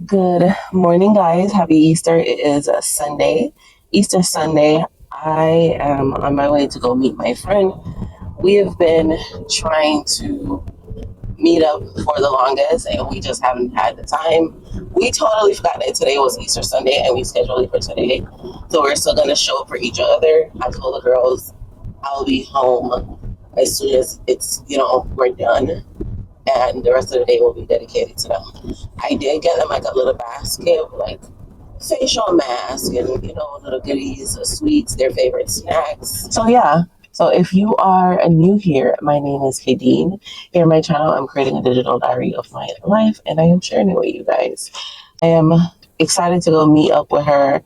Good morning, guys. Happy Easter. It is a Sunday, Easter Sunday. I am on my way to go meet my friend. We have been trying to meet up for the longest, and we just haven't had the time. We totally forgot that today was Easter Sunday, and we scheduled it for today. So we're still going to show up for each other. I told the girls I'll be home as soon as we're done, and the rest of the day will be dedicated to them. I did get them like a little basket with like facial mask and little goodies, sweets, their favorite snacks. So yeah. So if you are new here, my name is Kadeen. Here on my channel, I'm creating a digital diary of my life, and I am sharing it with you guys. I am excited to go meet up with her.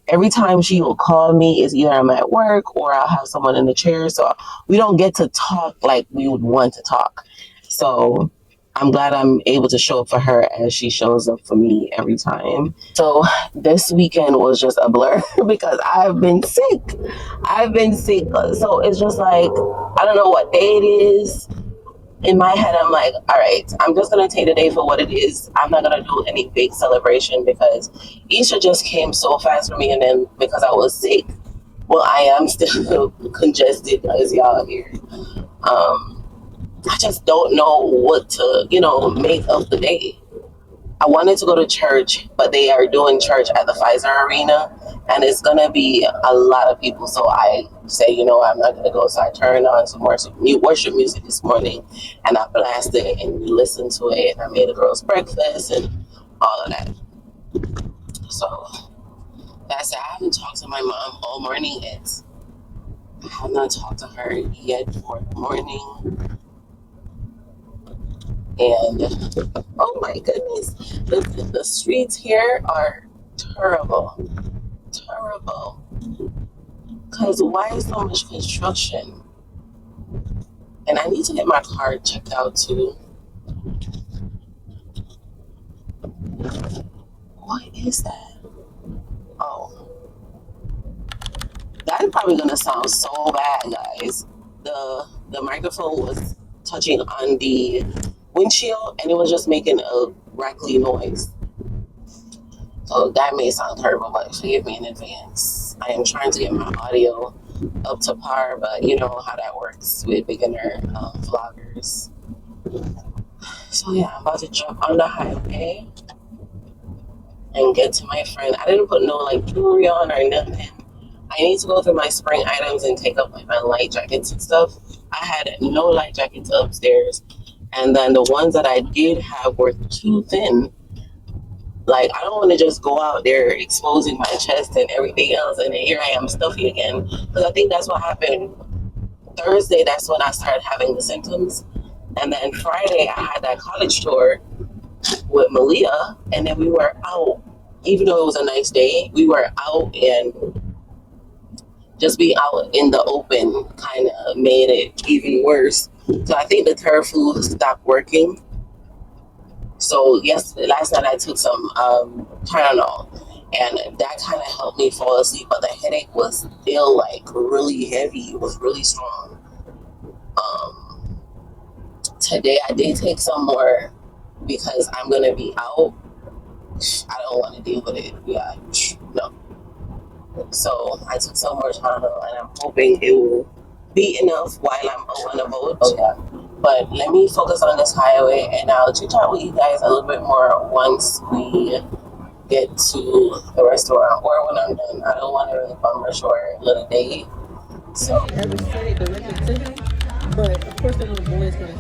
Every time she will call me is either I'm at work or I'll have someone in the chair. So we don't get to talk like we would want to talk. So I'm glad I'm able to show up for her as she shows up for me every time. So this weekend was just a blur because I've been sick. So it's just like, I don't know what day it is. In my head, I'm like, all right, I'm just going to take the day for what it is. I'm not going to do any big celebration because Easter just came so fast for me. And then because I was sick, well, I am still congested as y'all hear. I just don't know what to, make of the day. I wanted to go to church, but they are doing church at the Pfizer Arena, and it's going to be a lot of people. So I say, I'm not going to go. So I turned on some more worship music this morning, and I blasted it, and we listened to it, and I made a girl's breakfast and all of that. So that's it. I haven't talked to my mom all morning yet. I have not talked to her yet for the morning. And oh my goodness, the streets here are terrible. Because why is so much construction? And I need to get my car checked out too. What is that? Oh, that is probably gonna sound so bad, guys. The microphone was touching on the windshield, and it was just making a rattly noise. So that may sound terrible, but forgive me in advance. I am trying to get my audio up to par, but you know how that works with beginner vloggers. So yeah, I'm about to jump on the highway and get to my friend. I didn't put no like jewelry on or nothing. I need to go through my spring items and take up like my light jackets and stuff. I had no light jackets upstairs, and then the ones that I did have were too thin. Like, I don't want to just go out there exposing my chest and everything else, and then here I am stuffy again. Because I think that's what happened Thursday. That's when I started having the symptoms. And then Friday, I had that college tour with Malia, and then we were out. Even though it was a nice day, we were out, and just being out in the open kind of made it even worse. So I think the Teraflu stopped working. So last night I took some Tylenol, and that kind of helped me fall asleep. But the headache was still like really heavy. It was really strong. Today I did take some more because I'm gonna be out. I don't want to deal with it. Yeah, no. So I took some more Tylenol, and I'm hoping it will be enough while I'm on the boat. Okay. But let me focus on this highway, and I'll chit chat with you guys a little bit more once we get to the restaurant or when I'm done. I don't want to really bummer short little date. So ever say directly to him, but of course the little boy is gonna.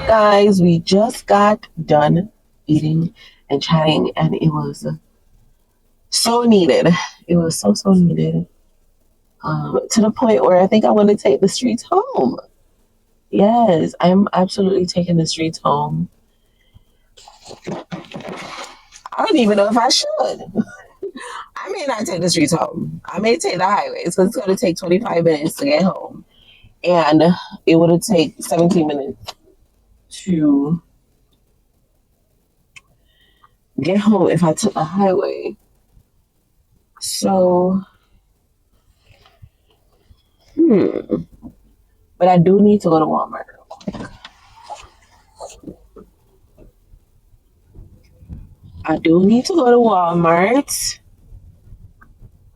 Guys, we just got done eating and chatting, and it was so needed. It was so needed. To the point where I think I want to take the streets home. Yes, I'm absolutely taking the streets home. I don't even know if I should. I may not take the streets home. I may take the highways because it's going to take 25 minutes to get home. And it would take 17 minutes to get home if I took the highway. So, but I do need to go to Walmart real quick. I do need to go to Walmart.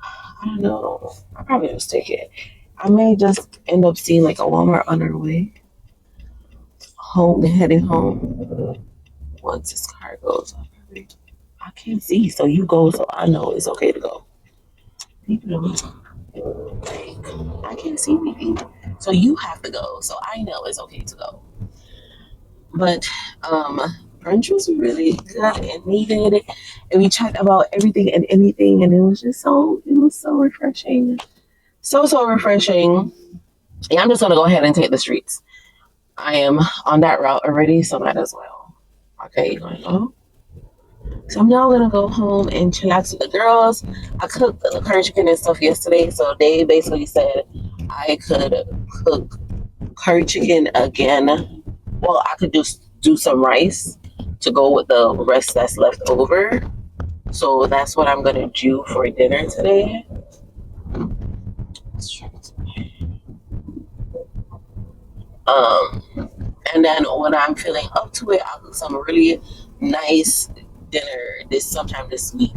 I don't know. I probably just take it. I may just end up seeing like a Walmart on our way home, heading home once this car goes off. I can't see, so you go, so I know it's okay to go. You know, like, I can't see anything, so you have to go, so I know it's okay to go. But brunch was really good and needed, and we chatted about everything and anything, and it was so refreshing, so refreshing. Yeah, I'm just gonna go ahead and take the streets. I am on that route already, so might as well. Okay, you gonna go? So I'm now gonna go home and chillax with the girls. I cooked the curry chicken and stuff yesterday, so they basically said I could cook curry chicken again. Well, I could just do some rice to go with the rest that's left over. So that's what I'm gonna do for dinner today. Um, and then when I'm feeling up to it, I'll cook some really nice dinner sometime this week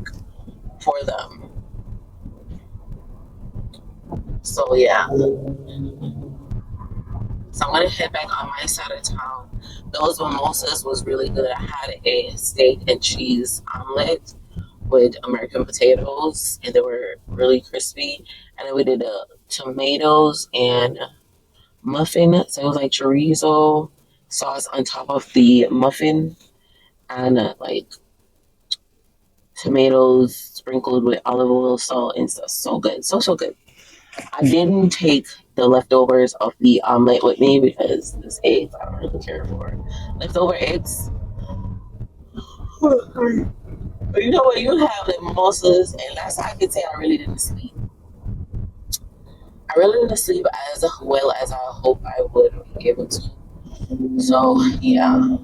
for them. So yeah. So I'm gonna head back on my side of town. Those mimosas was really good. I had a steak and cheese omelet with American potatoes, and they were really crispy. And then we did tomatoes and muffin. So it was like chorizo sauce on top of the muffin, and like tomatoes sprinkled with olive oil, salt, and stuff. So good, so good. I didn't take the leftovers of the omelet with me because this eggs I don't really care for. Leftover eggs. But you know what? You have the mimosas, and last time I could say I really didn't sleep. I really didn't sleep as well as I hope I would be able to. So yeah,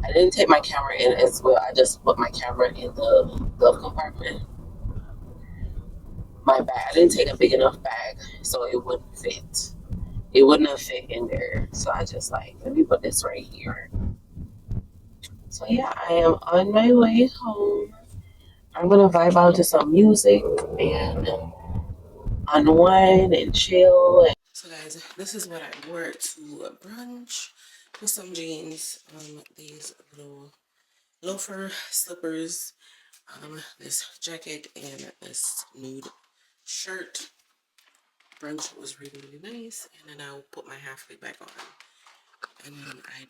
I didn't take my camera in as well. I just put my camera in the glove compartment. My bag. I didn't take a big enough bag, so it wouldn't fit. It wouldn't have fit in there. So I just like, let me put this right here. So yeah, I am on my way home. I'm gonna vibe out to some music and unwind and chill. So guys, this is what I wore to brunch. With some jeans, these little loafer slippers, this jacket, and this nude shirt. Brunch was really nice, and then I'll put my half wig back on, and then I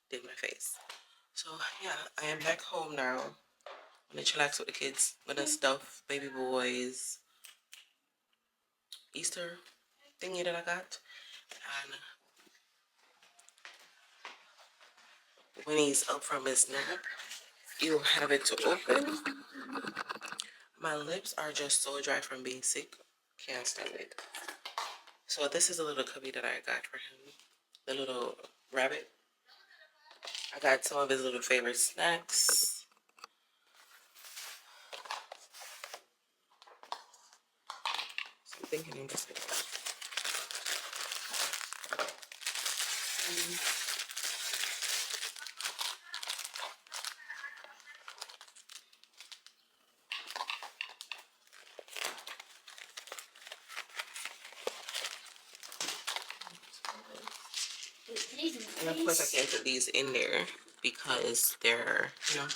did my face. So yeah, I am back home now. I'm gonna chillax with the kids. I'm gonna stuff baby boys Easter thingy that I got, and when he's up from his nap, you have it to open. My lips are just so dry from being sick. Can't stand it. So this is a little cubby that I got for him. The little rabbit. I got some of his little favorite snacks. So I'm thinking I'm just gonna and of course I can't put these in there because they're, you know.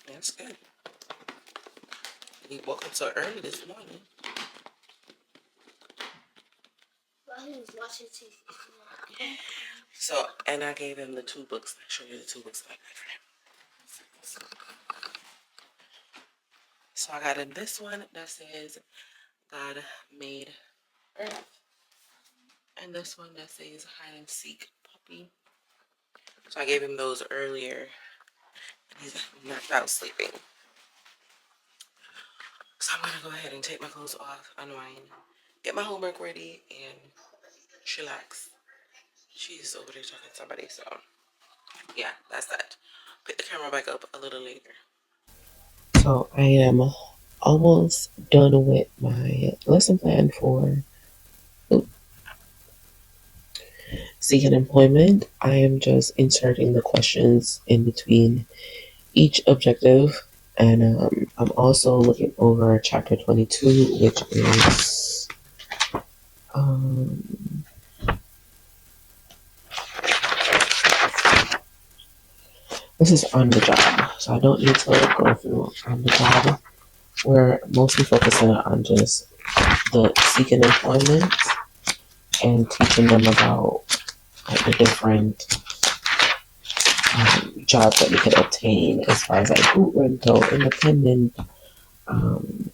That's good. He woke up so early this morning. Well, he was watching TV. So, and I gave him the two books. I'll show you the two books that I got for him. So I got him this one that says God Made Earth. And this one that says Hide and Seek Puppy. So I gave him those earlier. And he's knocked out sleeping. So I'm gonna go ahead and take my clothes off, unwind, get my homework ready, and chillax. She's over there talking to somebody, so Yeah, that's that. Put the camera back up a little later. So I am almost done with my lesson plan for seeking employment. I am just inserting the questions in between each objective. And I'm also looking over chapter 22, which is um, this is on the job. So I don't need to go through on the job. We're mostly focusing on just the seeking employment and teaching them about like the different jobs that we could obtain as far as like boot rental, independent, um,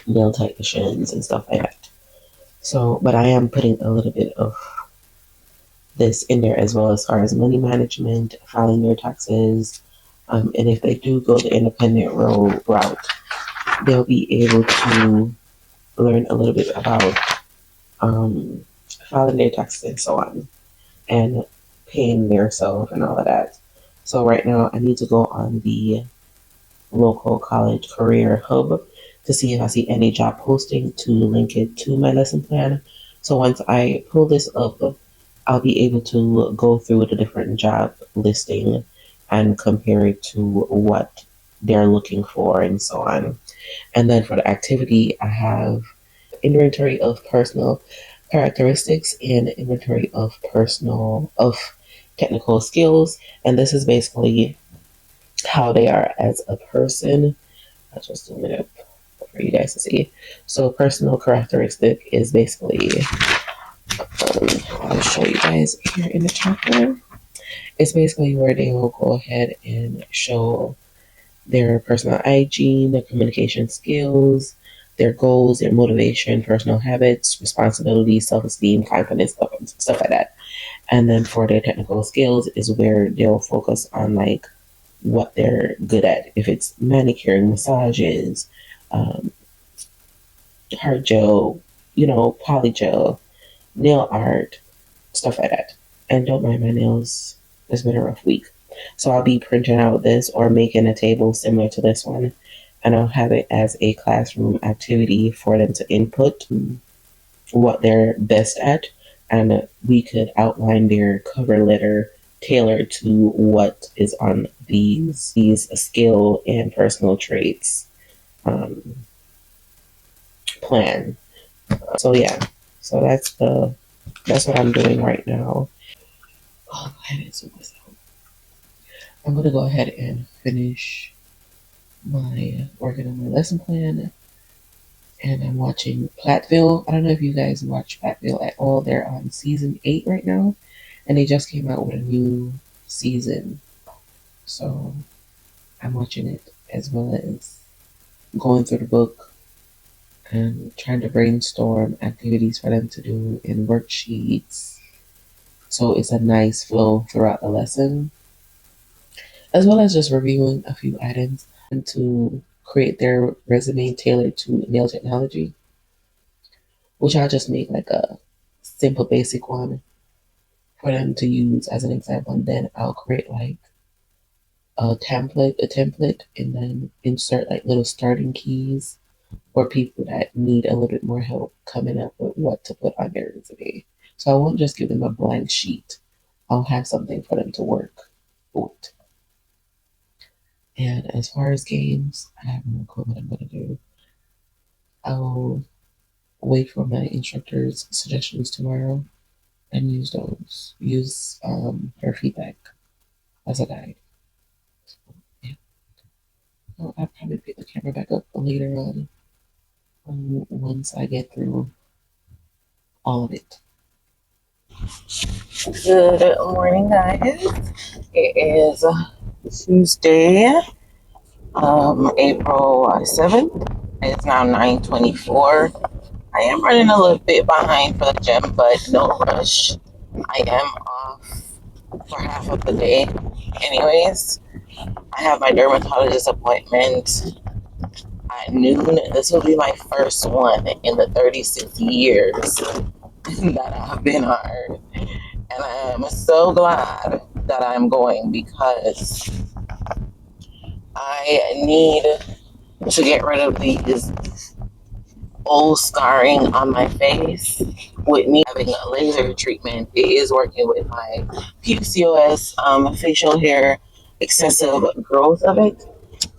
nail technicians and stuff like that. So, but I am putting a little bit of this in there as well as far as money management, filing their taxes, and if they do go the independent route, they'll be able to learn a little bit about um, filing their taxes and so on, and paying their self and all of that. So right now, I need to go on the local college career hub to see if I see any job posting to link it to my lesson plan. So once I pull this up, I'll be able to go through the different job listing and compare it to what they're looking for and so on. And then for the activity, I have inventory of personal characteristics and inventory of technical skills. And this is basically how they are as a person. I'll just zoom it up for you guys to see. So personal characteristic is basically, I'll show you guys here in the chapter. It's basically where they will go ahead and show their personal hygiene, their communication skills, their goals, their motivation, personal habits, responsibility, self-esteem, confidence, stuff like that. And then for their technical skills is where they'll focus on like what they're good at. If it's manicuring, massages, um, hard gel, poly gel, nail art, stuff like that. And don't mind my nails. It's been a rough week. So I'll be printing out this or making a table similar to this one. And I'll have it as a classroom activity for them to input what they're best at. And we could outline their cover letter tailored to what is on these skill and personal traits plan. So yeah, so that's what I'm doing right now. Oh, go ahead and zoom this out. I'm gonna go ahead and finish my working on my lesson plan, and I'm watching Platteville. I don't know if you guys watch Platteville at all. They're on season 8 right now, and they just came out with a new season. So I'm watching it as well as going through the book and trying to brainstorm activities for them to do in worksheets. So it's a nice flow throughout the lesson, as well as just reviewing a few items and to create their resume tailored to nail technology, which I'll just make like a simple basic one for them to use as an example. And then I'll create like a template, and then insert like little starting keys for people that need a little bit more help coming up with what to put on their resume. So I won't just give them a blank sheet. I'll have something for them to work with. And as far as games, I have no clue what I'm gonna do. I'll wait for my instructor's suggestions tomorrow and use those. Use her feedback as a guide. Yeah. I'll probably pick the camera back up later on once I get through all of it. Good morning, guys. It is Tuesday, April 7th. It's now 9:24. I am running a little bit behind for the gym, but no rush. I am off for half of the day. Anyways, I have my dermatologist appointment at noon. This will be my first one in the 36 years that I've been on Earth. And I am so glad that I'm going because I need to get rid of these old scarring on my face. With me having a laser treatment, it is working with my PCOS, facial hair, excessive growth of it.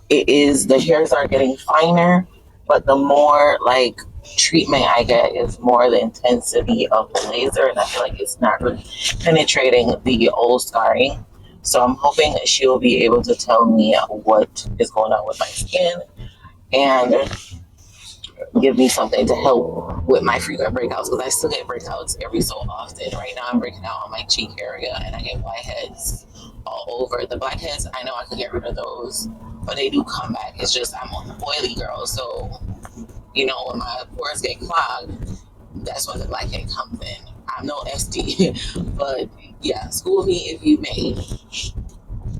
It is, the hairs are getting finer, but the more like treatment I get is more the intensity of the laser, and I feel like it's not really penetrating the old scarring. So I'm hoping that she will be able to tell me what is going on with my skin and give me something to help with my frequent breakouts, because I still get breakouts every so often. Right now I'm breaking out on my cheek area and I get whiteheads all over. The blackheads, I know I can get rid of those, but they do come back. It's just I'm an oily girl, so when my pores get clogged, that's when the blackhead comes in. I'm no SD, but yeah, school me if you may.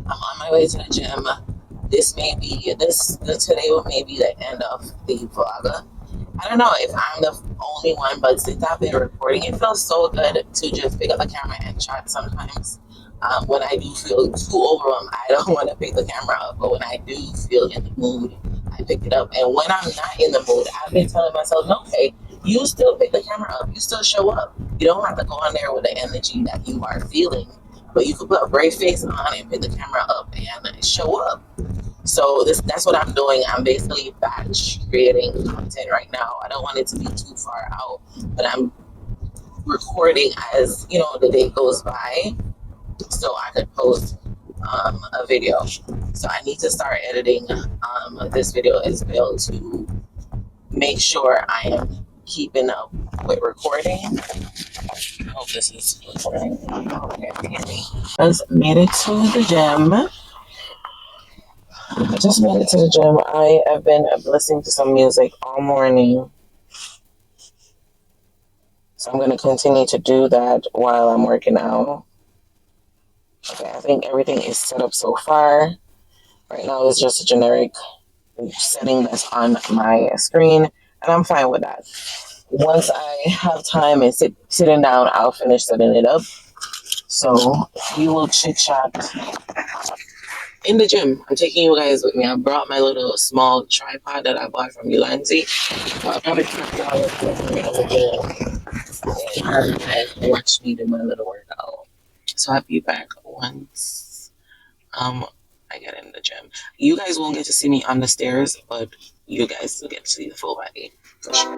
I'm on my way to the gym. Today may be the end of the vlog. I don't know if I'm the only one, but since I've been recording, it feels so good to just pick up the camera and chat sometimes. When I do feel too overwhelmed, I don't want to pick the camera up, but when I do feel in the mood, I pick it up. And when I'm not in the mood, I've been telling myself, no, okay, you still pick the camera up, you still show up. You don't have to go on there with the energy that you are feeling, but you can put a brave face on and pick the camera up and show up. So that's what I'm doing. I'm basically batch creating content right now. I don't want it to be too far out, but I'm recording as the day goes by, so I could post a video. So I need to start editing this video as well to make sure I am keeping up with recording. I hope this is recording. I just made it to the gym. I just made it to the gym. I have been listening to some music all morning. So I'm going to continue to do that while I'm working out. Okay, I think everything is set up so far. Right now it's just a generic setting that's on my screen, and I'm fine with that. Once I have time and sitting down, I'll finish setting it up. So we will chit chat in the gym. I'm taking you guys with me. I brought my little small tripod that I bought from Ulanzi. I'll probably cut y'all over there and watch me do my little workout. So I'll be back once I get in the gym. You guys won't get to see me on the stairs, but you guys will get to see the full body for sure.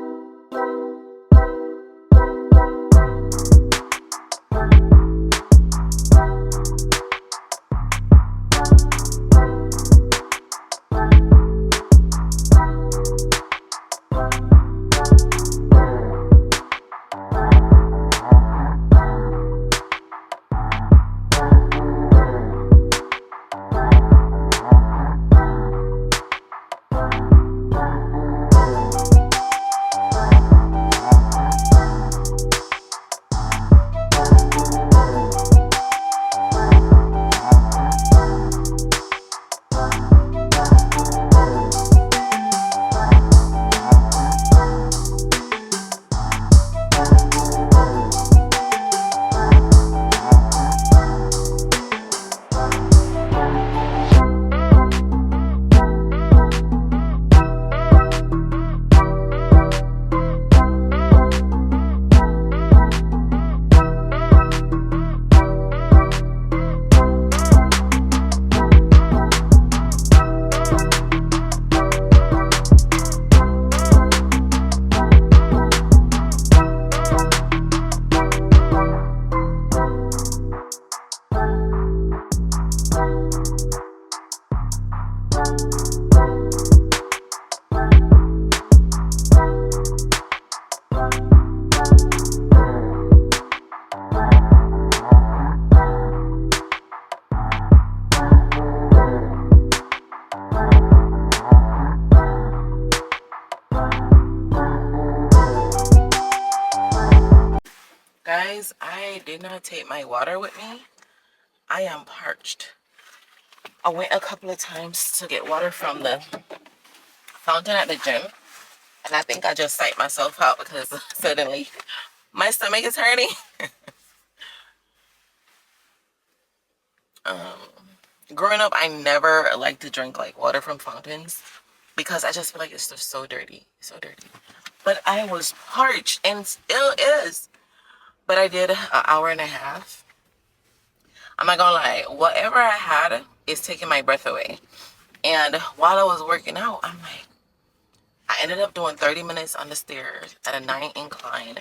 Guys, I did not take my water with me. I am parched. I went a couple of times to get water from the fountain at the gym, and I think I just psyched myself out because suddenly my stomach is hurting. Growing up, I never liked to drink like water from fountains because I just feel like it's just so dirty, so dirty. But I was parched and still is. But I did an hour and a half. I'm not gonna lie, whatever I had is taking my breath away. And while I was working out, I'm like, I ended up doing 30 minutes on the stairs at a 9 incline.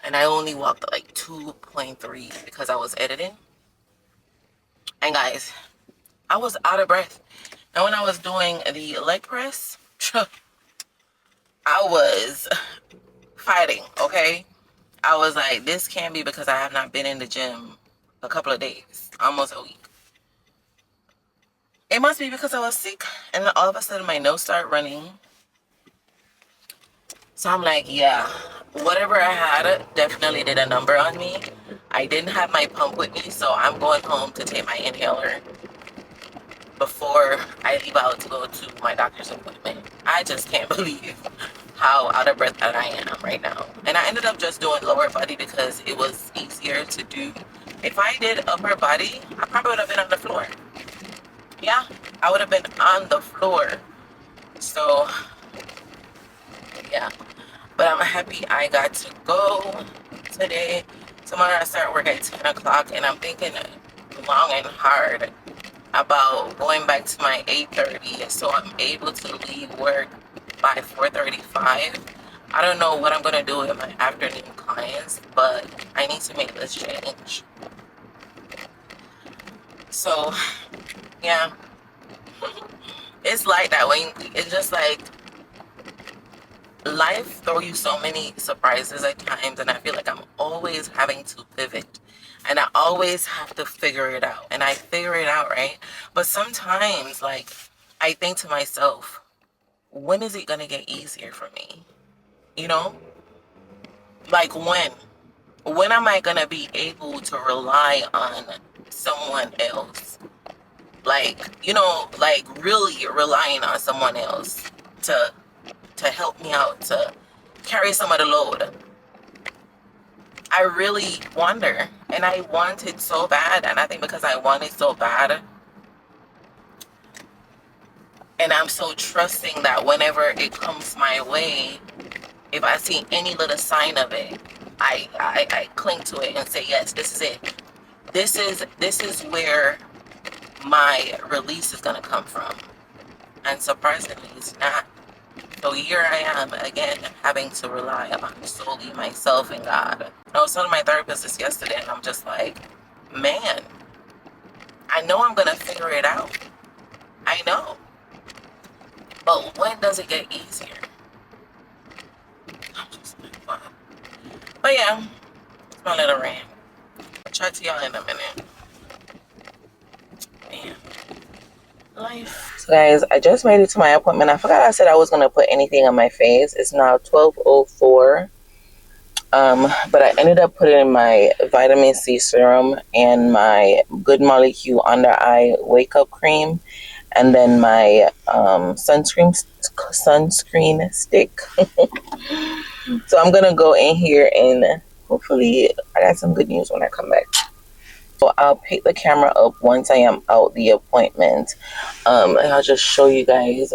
And I only walked like 2.3 because I was editing. And guys, I was out of breath. And when I was doing the leg press, I was fighting, okay? I was like, this can't be because I have not been in the gym a couple of days, almost a week. It must be because I was sick. And then all of a sudden my nose started running. So I'm like, yeah, whatever I had definitely did a number on me. I didn't have my pump with me, so I'm going home to take my inhaler before I leave out to go to my doctor's appointment. I just can't believe how out of breath that I am right now. And I ended up just doing lower body because it was easier to do. If I did upper body, I probably would have been on the floor. Yeah, I would have been on the floor. So, yeah. But I'm happy I got to go today. Tomorrow I start work at 10 o'clock and I'm thinking long and hard about going back to my 8:30 so I'm able to leave work by 4:35. I don't know what I'm going to do with my afternoon clients, but I need to make this change. So, yeah. It's like that when it's just like life throw you so many surprises at times, and I feel like I'm always having to pivot and I always have to figure it out, and I figure it out, right? But sometimes like I think to myself, when is it gonna get easier for me? You know, like when am I gonna be able to rely on someone else, like, you know, like really relying on someone else to help me out, to carry some of the load? I really wonder, and I want it so bad, and I think because I want it so bad, and I'm so trusting that whenever it comes my way, if I see any little sign of it, I cling to it and say, yes, this is it. This is where my release is gonna come from. And surprisingly, it's not. So here I am again, having to rely on solely myself and God. I was telling my therapist this yesterday, and I'm just like, man, I know I'm gonna figure it out. I know. But when does it get easier? I'm just like, what? But yeah, it's my little rant. I'll chat to y'all in a minute. Man. Life. So guys, I just made it to my appointment. I forgot I said I was gonna put anything on my face. It's now 12:04. But I ended up putting my vitamin C serum and my Good Molecule under eye wake up cream, and then my sunscreen stick. So I'm gonna go in here and hopefully I got some good news when I come back. So I'll pick the camera up once I am out the appointment. And I'll just show you guys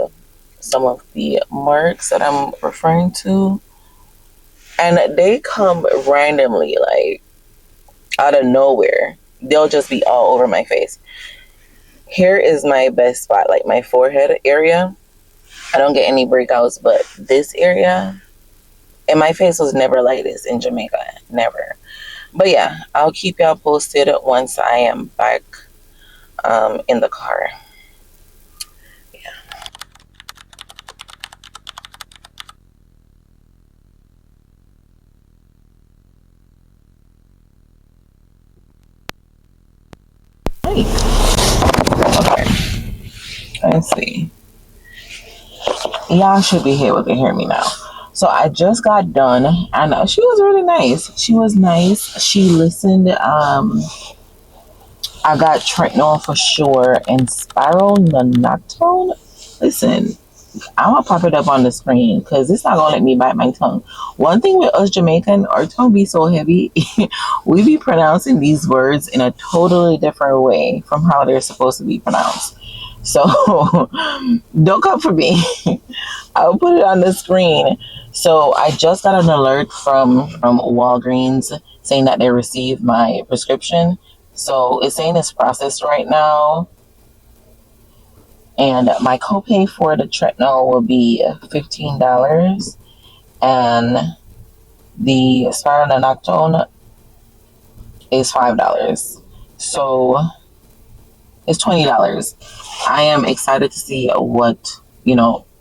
some of the marks that I'm referring to. And they come randomly, like out of nowhere. They'll just be all over my face. Here is my best spot, like my forehead area. I don't get any breakouts, but this area, and my face was never like this in Jamaica, never. But yeah, I'll keep y'all posted once I am back in the car. Yeah. Okay. Let's see. Y'all should be able to hear me now. So I just got done, and she was really nice. She was nice. She listened. I got tretinoin for sure and spironolactone. Listen, I'm gonna pop it up on the screen because it's not gonna let me bite my tongue. One thing with us Jamaican, our tongue be so heavy, we be pronouncing these words in a totally different way from how they're supposed to be pronounced. So don't come for me. I'll put it on the screen. So I just got an alert from Walgreens saying that they received my prescription. So it's saying it's processed right now. And my copay for the tretinoin will be $15, and the spironolactone is $5. So it's $20. I am excited to see what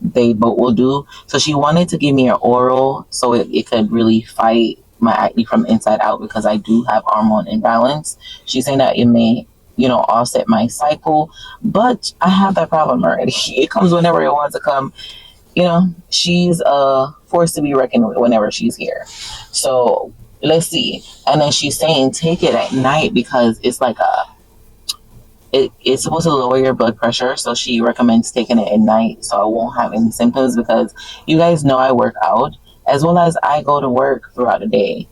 they both will do. So she wanted to give me an oral so it could really fight my acne from inside out because I do have hormone imbalance. She's saying that it may offset my cycle, but I have that problem already. It comes whenever it wants to come. She's a force to be reckoned with whenever she's here. So let's see. And then she's saying take it at night because it's like it's supposed to lower your blood pressure. So she recommends taking it at night so I won't have any symptoms because you guys know I work out as well as I go to work throughout the day.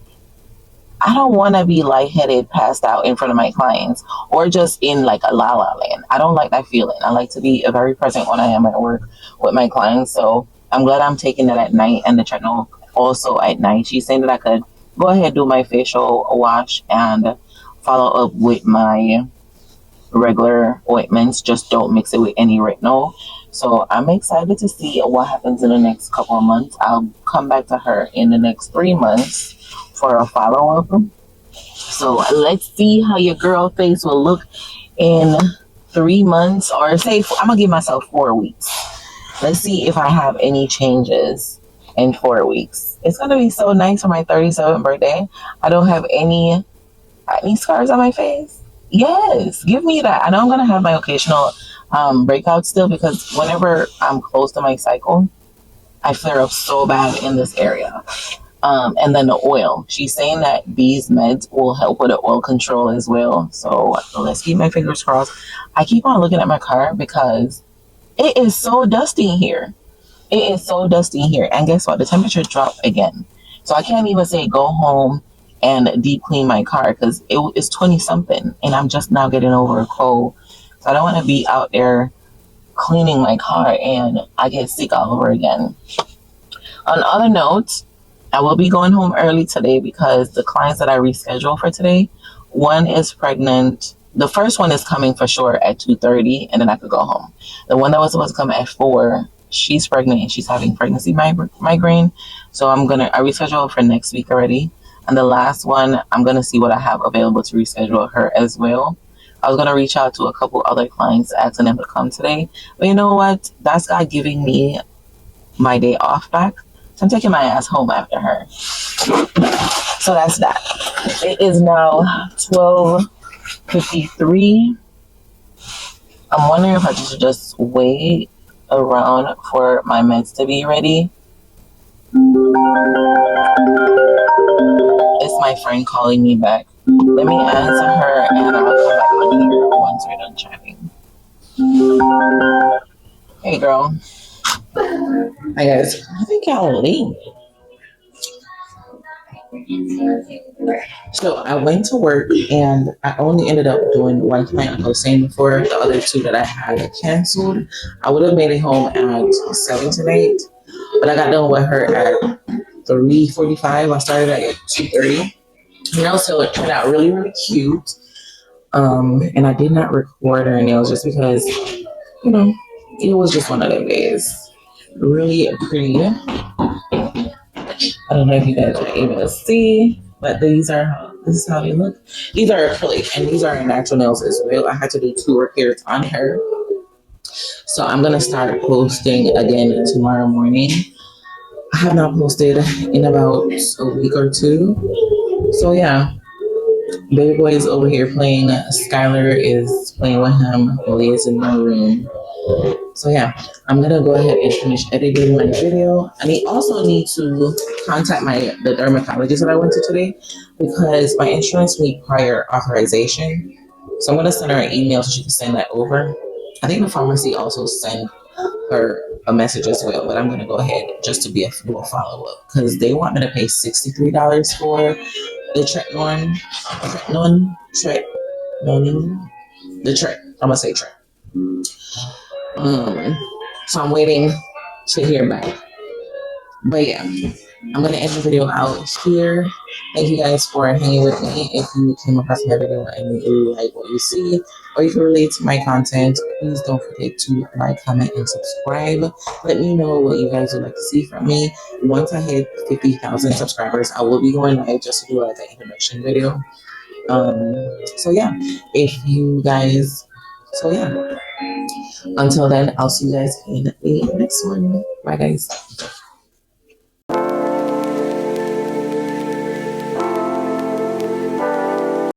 I don't want to be lightheaded, passed out in front of my clients, or just in like a la la land. I don't like that feeling. I like to be very present when I am at work with my clients. So I'm glad I'm taking that at night and the tretinoin also at night. She's saying that I could go ahead do my facial wash and follow up with my regular ointments. Just don't mix it with any retinol. So I'm excited to see what happens in the next couple of months. I'll come back to her in the next 3 months for a follow-up. So let's see how your girl face will look in 3 months, or say I'm gonna give myself 4 weeks. Let's see if I have any changes in 4 weeks. It's gonna be so nice for my 37th birthday. I don't have any scars on my face. Yes, give me that. I know I'm gonna have my occasional breakouts still because whenever I'm close to my cycle, I flare up so bad in this area. And then the oil. She's saying that these meds will help with the oil control as well. So let's keep my fingers crossed. I keep on looking at my car because it is so dusty here. It is so dusty here. And guess what? The temperature dropped again. So I can't even say go home and deep clean my car because it's 20 something and I'm just now getting over a cold. So I don't want to be out there cleaning my car and I get sick all over again. On other notes, I will be going home early today because the clients that I rescheduled for today, one is pregnant. The first one is coming for sure at 2:30 and then I could go home. The one that was supposed to come at 4, she's pregnant and she's having pregnancy migraine. So I rescheduled for next week already. And the last one, I'm going to see what I have available to reschedule her as well. I was going to reach out to a couple other clients asking them to come today. But you know what? That's God giving me my day off back. So I'm taking my ass home after her. So that's that. It is now 12:53. I'm wondering if I should just wait around for my meds to be ready. It's my friend calling me back. Let me answer her and I'll come back on here once we're done chatting. Hey girl. Hi guys. I think y'all are late. So I went to work and I only ended up doing one client. I was saying before, the other 2 that I had canceled. I would have made it home at 7 tonight, but I got done with her at 3:45. I started at 2:30. So it turned out really, really cute. And I did not record her nails just because, it was just one of them days. Really pretty. I don't know if you guys are able to see, but this is how they look. These are acrylic and these are natural nails as well. I had to do 2 repairs on her. So I'm gonna start posting again tomorrow morning. I have not posted in about a week or 2. So yeah. Baby boy is over here playing. Skylar is playing with him while he is in my room. So yeah, I'm gonna go ahead and finish editing my video. And I also need to contact the dermatologist that I went to today because my insurance needs prior authorization. So I'm gonna send her an email so she can send that over. I think the pharmacy also sent her a message as well. But I'm gonna go ahead just to do a follow up because they want me to pay $63 for the Trek. I'm gonna say Trek. So I'm waiting to hear back. But yeah, I'm gonna end the video out here. Thank you guys for hanging with me. If you came across my video and you like what you see, or you can relate to my content, please don't forget to like, comment, and subscribe. Let me know what you guys would like to see from me. Once I hit 50,000 subscribers, I will be going live just to do like an introduction video. So yeah, if you guys, so yeah. Until then, I'll see you guys in the next one. Bye, guys.